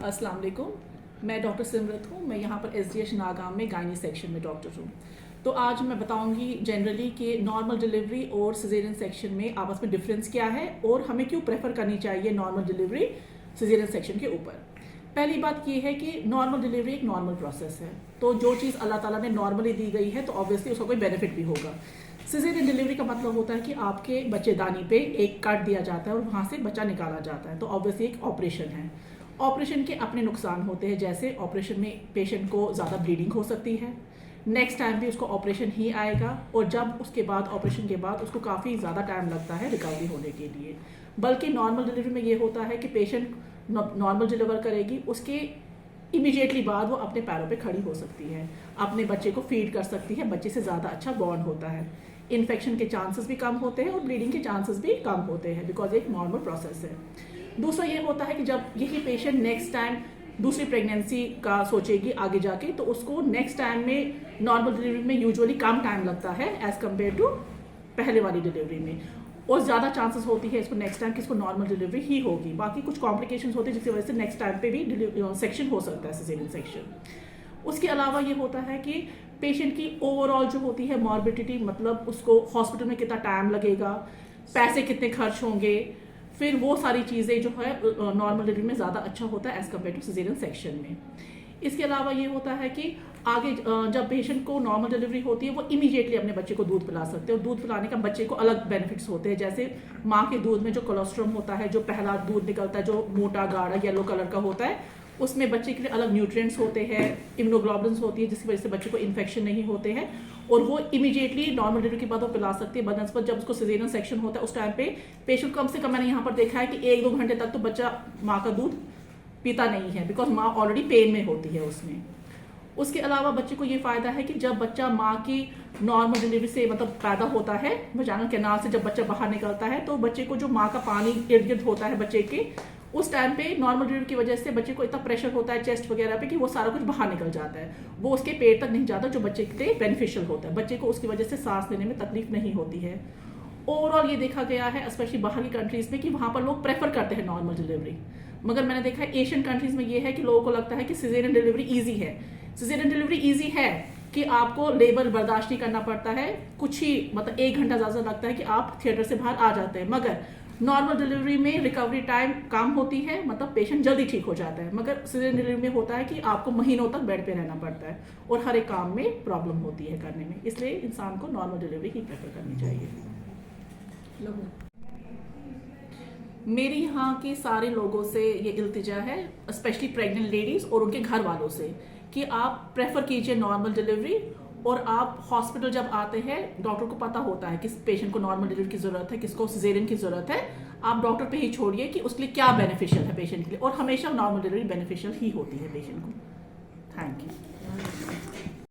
अस्सलाम वालेकुम। मैं डॉक्टर सिमरत हूँ। मैं यहाँ पर SDH नागाम में गायनी सेक्शन में डॉक्टर हूँ। तो आज मैं बताऊँगी जनरली कि नॉर्मल डिलीवरी और सिजेरियन सेक्शन में आपस में डिफरेंस क्या है और हमें क्यों प्रेफर करनी चाहिए नॉर्मल डिलीवरी सिजेरियन सेक्शन के ऊपर। पहली बात ये है कि नॉर्मल डिलीवरी एक नॉर्मल प्रोसेस है, तो जो चीज़ अल्लाह ताला ने नॉर्मली दी गई है तो ऑब्वियसली उसका कोई बेनिफिट भी होगा। सिजेरियन डिलीवरी का मतलब होता है कि आपके बच्चेदानी पे एक कट दिया जाता है और वहाँ से बच्चा निकाला जाता है, तो ऑब्वियसली एक ऑपरेशन है। ऑपरेशन के अपने नुकसान होते हैं, जैसे ऑपरेशन में पेशेंट को ज़्यादा ब्लीडिंग हो सकती है, नेक्स्ट टाइम भी उसको ऑपरेशन ही आएगा और जब उसके बाद ऑपरेशन के बाद उसको काफ़ी ज़्यादा टाइम लगता है रिकवरी होने के लिए। बल्कि नॉर्मल डिलीवरी में ये होता है कि पेशेंट नॉर्मल डिलीवर करेगी, उसके इमीडिएटली बाद वो अपने पैरों पे खड़ी हो सकती है, अपने बच्चे को फीड कर सकती है, बच्चे से ज़्यादा अच्छा बॉन्ड होता है, इन्फेक्शन के चांसेस भी कम होते हैं और ब्लीडिंग के चांसेस भी कम होते हैं, बिकॉज एक नॉर्मल प्रोसेस है। दूसरा ये होता है कि जब यही पेशेंट नेक्स्ट टाइम दूसरी प्रेगनेंसी का सोचेगी आगे जाके, तो उसको नेक्स्ट टाइम में नॉर्मल डिलीवरी में यूजुअली कम टाइम लगता है एज़ कम्पेयर टू पहले वाली डिलीवरी में, और ज़्यादा चांसेस होती है इसको नेक्स्ट टाइम कि इसको नॉर्मल डिलीवरी ही होगी। बाकी कुछ कॉम्प्लिकेशंस होते हैं जिसकी वजह से नेक्स्ट टाइम पे भी सेक्शन हो सकता है, सिजेरियन सेक्शन। उसके अलावा ये होता है कि पेशेंट की ओवरऑल जो होती है मॉर्बिडिटी, मतलब उसको हॉस्पिटल में कितना टाइम लगेगा, पैसे कितने खर्च होंगे, फिर वो सारी चीज़ें जो है नॉर्मल डिलीवरी में ज़्यादा अच्छा होता है as compare to caesarean section में। इसके अलावा ये होता है कि आगे जब पेशेंट को नॉर्मल डिलीवरी होती है वो इमीडिएटली अपने बच्चे को दूध पिला सकते हैं, और दूध पिलाने का बच्चे को अलग बेनिफिट्स होते हैं, जैसे माँ के दूध में जो कोलेस्ट्रॉल होता है, जो पहला दूध निकलता है जो मोटा गाढ़ा येलो कलर का होता है, उसमें बच्चे के लिए अलग न्यूट्रिएंट्स होते हैं, इम्यूनोग्लोबुलिन्स होती है जिसकी वजह से बच्चे को इन्फेक्शन नहीं होते हैं, और वो इमीडिएटली नॉर्मल डिलीवरी के बाद वो पिला सकती है। बनस्पत जब उसको सिजेरियन सेक्शन होता है उस टाइम पे पेशेंट कम से कम मैंने यहाँ पर देखा है कि 1-2 घंटे तक तो बच्चा माँ का दूध पीता नहीं है, बिकॉज माँ ऑलरेडी पेन में होती है उसमें। उसके अलावा बच्चे को ये फ़ायदा है कि जब बच्चा माँ की नॉर्मल डिलीवरी से मतलब पैदा होता है, वजाइनल कैनाल से जब बच्चा बाहर निकलता है, तो बच्चे को जो माँ का पानी इर्द गिर्द होता है बच्चे के, उस टाइम पे नॉर्मल डिलीवरी की वजह से बच्चे को इतना प्रेशर होता है चेस्ट वगैरह पे कि वो सारा कुछ बाहर निकल जाता है, वो उसके पेट तक नहीं जाता, जो बच्चे के लिए बेनिफिशियल होता है। बच्चे को उसकी वजह से सांस लेने में तकलीफ नहीं होती है। ओवरऑल ये देखा गया है स्पेशली बाहर की कंट्रीज़ में कि वहाँ पर लोग प्रेफर करते हैं नॉर्मल डिलीवरी, मगर मैंने देखा है एशियन कंट्रीज़ में ये है कि लोगों को लगता है कि सिजेरियन डिलीवरी ईजी है। सिजेरियन डिलीवरी ईजी है कि आपको लेबर बर्दाश्त नहीं करना पड़ता है, कुछ ही मतलब 1 घंटा ज़्यादा लगता है कि आप थिएटर से बाहर आ जाते हैं, मगर नॉर्मल डिलीवरी में रिकवरी टाइम कम होती है, मतलब पेशेंट जल्दी ठीक हो जाता है। मगर सिजेरियन डिलीवरी में होता है कि आपको महीनों तक बेड पे रहना पड़ता है और हर एक काम में प्रॉब्लम होती है करने में, इसलिए इंसान को नॉर्मल डिलीवरी ही प्रेफर करनी चाहिए। मेरी यहाँ के सारे लोगों से ये इल्तिजा है, स्पेशली प्रेग्नेंट लेडीज़ और उनके घर वालों से, कि आप प्रेफर कीजिए नॉर्मल डिलीवरी। और आप हॉस्पिटल जब आते हैं, डॉक्टर को पता होता है किस पेशेंट को नॉर्मल डिलीवरी की ज़रूरत है, किसको सिजेरियन की ज़रूरत है, आप डॉक्टर पे ही छोड़िए कि उसके लिए क्या बेनिफिशियल है पेशेंट के लिए, और हमेशा नॉर्मल डिलीवरी बेनिफिशियल ही होती है पेशेंट को। Thank you.